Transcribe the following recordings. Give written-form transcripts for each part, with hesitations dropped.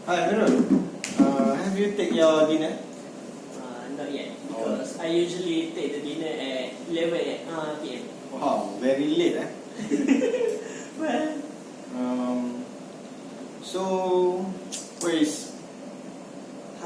Hi, Nurul. Have you taken your dinner? Not yet, because I usually take the dinner at 11 p.m. Wow, very late, eh? Well, So, where is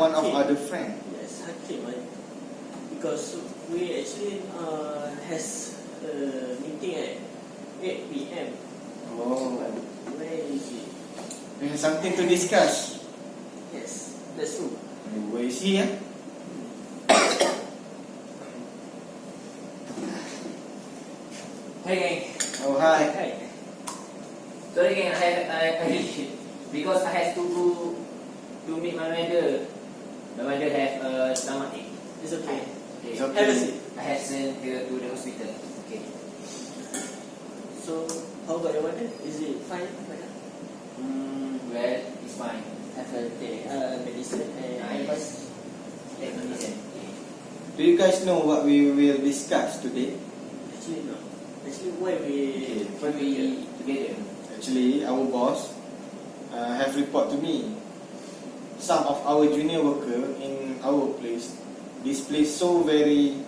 one of Hakim. other friend? Yes, Hakim, right? Because we actually has a meeting at 8 p.m. Oh, Where is he? we have something to discuss. Yes, that's true. Where is he, eh? Hey gang. Oh, hi. Hi. Sorry gang, I because I have to go to meet my mother. My mother have a stomach ache. It's okay. Okay. It's okay. Have a seat. I have sent her to the hospital. Okay. So, how about your mother? Is it fine right now? Well, it's fine. Have a take medicine and advice. Take medicine. Okay. Do you guys know what we will discuss today? Actually, no. Actually, why we When we together. Actually, our boss have report to me. Some of our junior worker in our place display so very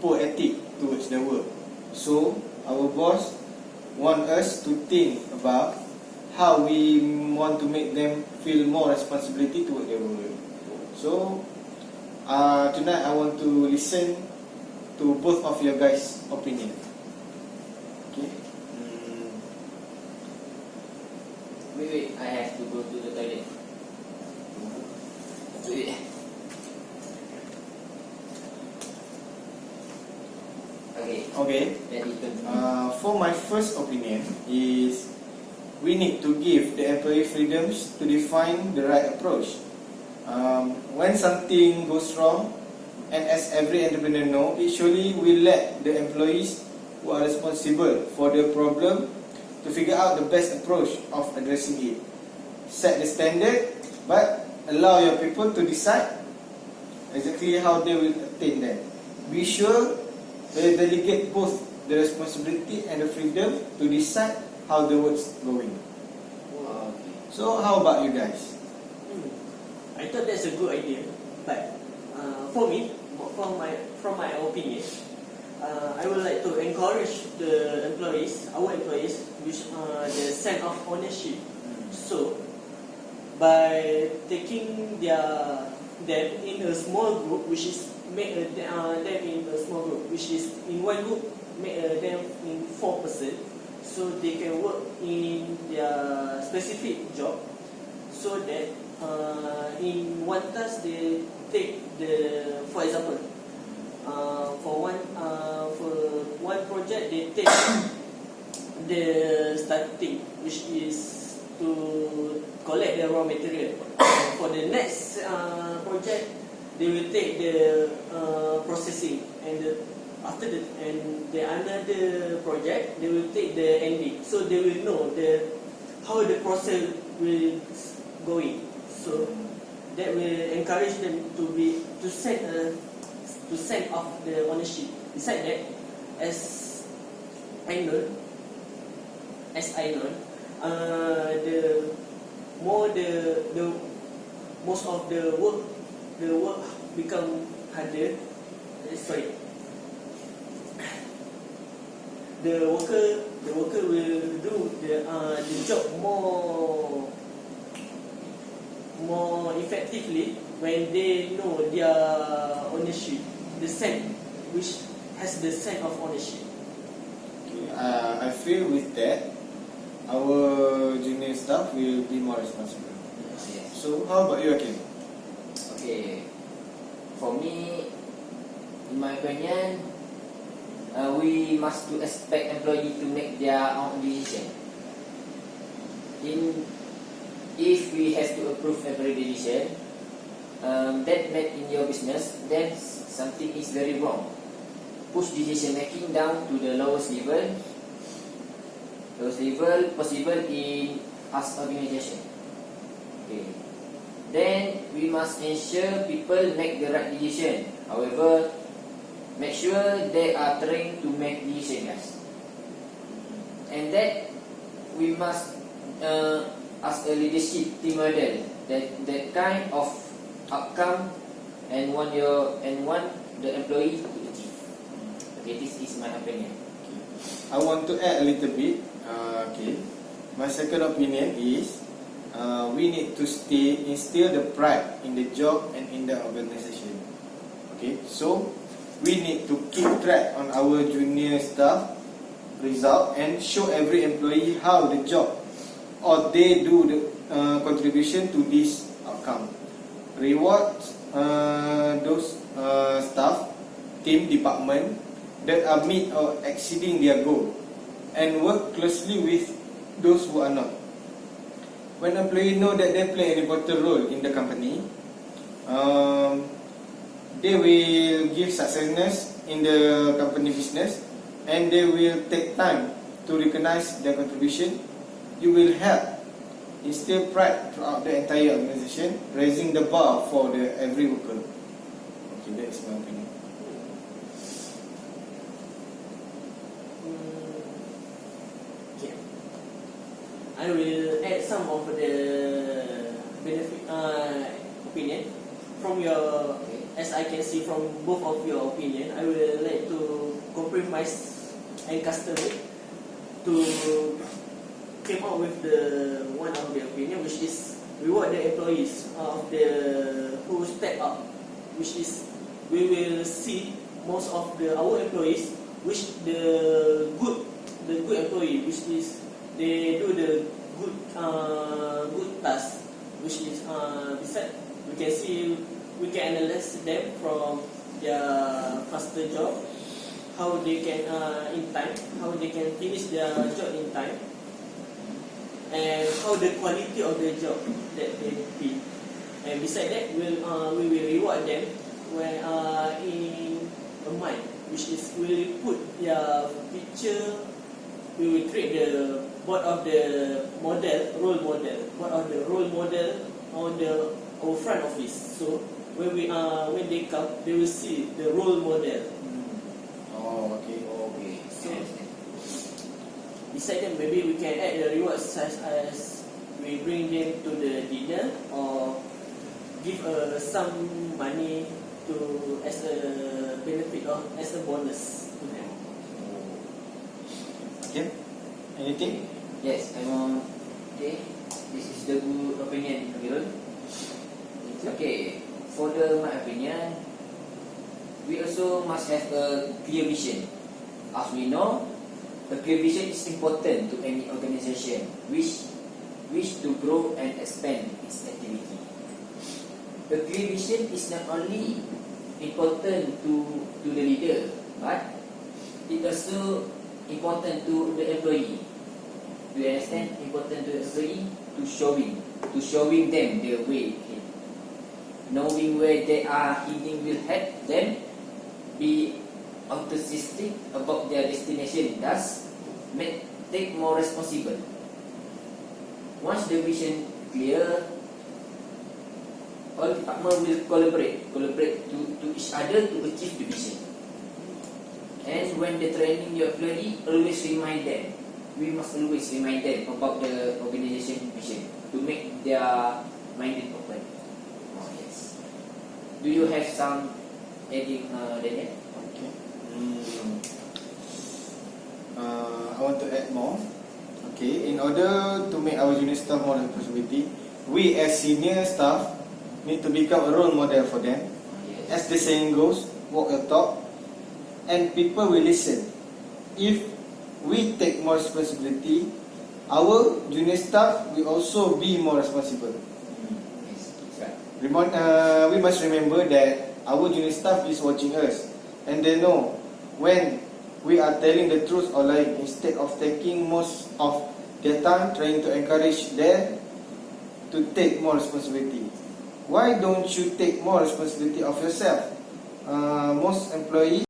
poor ethic towards their work. So, our boss want us to think about how we want to make them feel more responsibility toward their work. So, tonight I want to listen to both of your guys' opinion. Okay? Wait, I have to go to the toilet. Wait. Okay. Okay. Then it can For my first opinion is we need to give the employee freedoms to define the right approach. When something goes wrong, and as every entrepreneur know, it surely will let the employees who are responsible for the problem to figure out the best approach of addressing it. Set the standard, but allow your people to decide exactly how they will attain them. Be sure they delegate both the responsibility and the freedom to decide how the work's going. okay. So how about you guys? I thought that's a good idea, but for me, from my opinion, I would like to encourage the employees, our employees, which the sense of ownership. So, by taking them in a small group, which is make them in a small group, which is in one group, make them in 4 person, so they can work in their specific job, so that in one task they take for example, for one project they take the starting, which is to collect the raw material. For the next project, they will take the processing, and after the another project, they will take the ending. So they will know how the process will going. So that will encourage them to set off the ownership. Besides that, as I know, the most of the work become harder. Sorry, the worker will do the job more effectively when they know their ownership, the sense, which has the sense of ownership. I feel with that, our junior staff will be more responsible. Yes. So how about you, Akim? Okay. For me, in my opinion, we must to expect employee to make their own decision. If we have to approve every decision that made in your business, then something is very wrong. Push decision making down to the lowest level possible in us organization. Okay. Then we must ensure people make the right decision. However, make sure they are trained to make decisions, guys. And that we must as a leadership team model, that kind of outcome and want the employee to achieve. Okay, this is my opinion. I want to add a little bit. My second opinion is we need to instill the pride in the job and in the organization. Okay, so we need to keep track on our junior staff result and show every employee how the job or they do the contribution to this outcome. Reward those staff, team, department that are meet or exceeding their goal, and work closely with those who are not. When employees know that they play an important role in the company, they will give successness in the company business, and they will take time to recognize their contribution. You will help instill pride throughout the entire organization, raising the bar for every worker. Okay, that's my opinion. Okay. I will add some of the benefit opinion from your. As I can see from both of your opinion, I will like to compromise and customary to came out with the one of the opinion, which is reward the employees of the who step up, which is we will see most of our employees, which the good employee, which is they do the good task, which is beside we can analyze them from their faster job, how they can in time, how they can finish their job in time, and how the quality of the job that they did. And beside that, we will reward them when in a month, which is we will put their picture. We will create the board of the role model on our front office. So when they come, they will see the role model. Oh, okay. So beside that, maybe we can add the rewards such as we bring them to the dinner or give some money as a benefit or as a bonus to them. Okay. Anything? Yes, okay. This is the good opinion, Virul. Okay, for my opinion, we also must have a clear vision. As we know, a clear vision is important to any organization which wish to grow and expand its activity. A clear vision is not only important to the leader, but it also important to the employee. Do you understand? Important to the employee to showing them the way. Knowing where they are heading will help them be enthusiastic about their destination, thus take more responsible. Once the vision clear, all department will collaborate to each other to achieve the vision. And when they training your employee, always remind them. We must always remind them about the organization vision to make their minded open. Oh, yes. Do you have some adding, Daniel? Okay. I want to add more. Okay, in order to make our junior staff more responsibility, we as senior staff need to become a role model for them. Yes. As the saying goes, walk your talk, and people will listen. If we take more responsibility, our junior staff will also be more responsible. Yes, that's right. We must remember that our junior staff is watching us, and they know when we are telling the truth or lying, instead of taking most of their time trying to encourage them to take more responsibility. Why don't you take more responsibility of yourself? Most employees